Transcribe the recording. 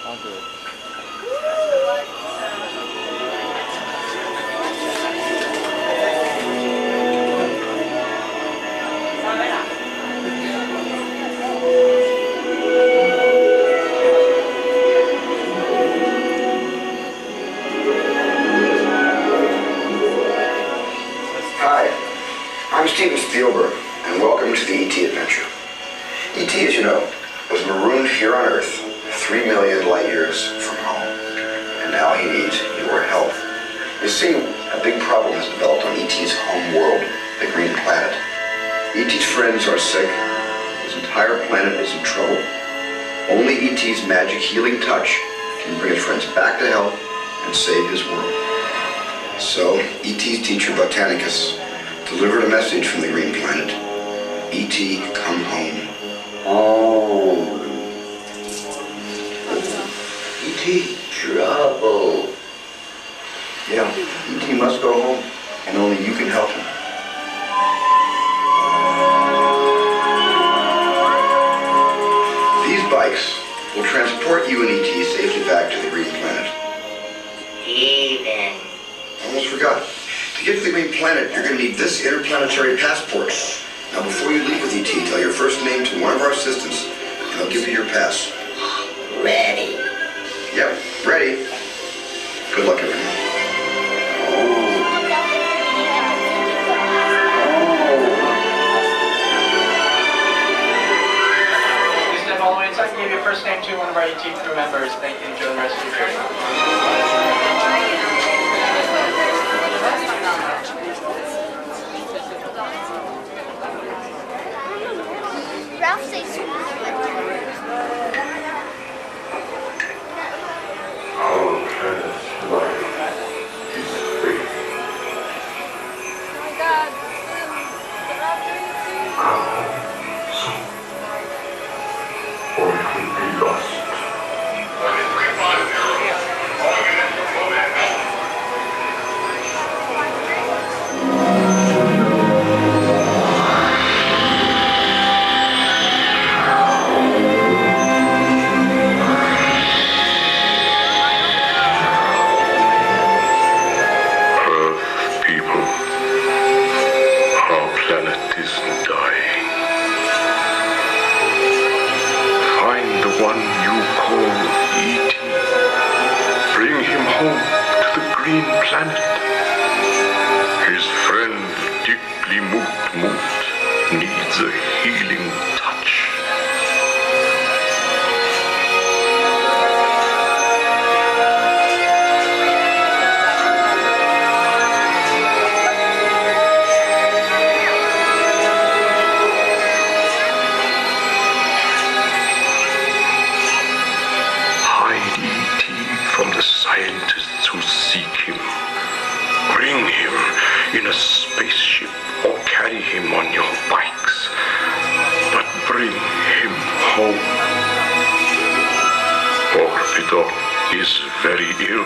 I'll do it. Hi, I'm Steven Spielberg, and welcome to the E.T. adventure. E.T., as you know, was marooned here on Earth 3 million light years from home, and now he needs your help. You see, a big problem has developed on E.T.'s home world, the Green Planet. E.T.'s friends are sick, his entire planet is in trouble. Only E.T.'s magic healing touch can bring his friends back to health and save his world. So, E.T.'s teacher, Botanicus, delivered a message from the Green Planet. E.T., come home. Oh. E.T. trouble. Yeah, E.T. must go home, and only you can help him. These bikes will transport you and E.T. safely back to the Green Planet. Even. Almost forgot. To get to the Green Planet, you're going to need this interplanetary passport. Now, before you leave with E.T., tell your first name to one of our assistants, and they'll give you your pass. Ready. Yep, ready. Good luck, everyone. Please step all the way inside and give your first name to one of our ET crew members. Thank you. Enjoy the rest of your trip. Ralph says so. Our planet's life is free. Oh my God. Or it will be lost. Earth people, our planet is dying. Find the one you call E.T. Bring him home to the Green Planet. His friend Dickly Moot needs a healing touch. Hide E.T. from the scientists who seek him. Bring him in a spaceship or carry him on your bikes. But bring him home. Orpidon is very ill.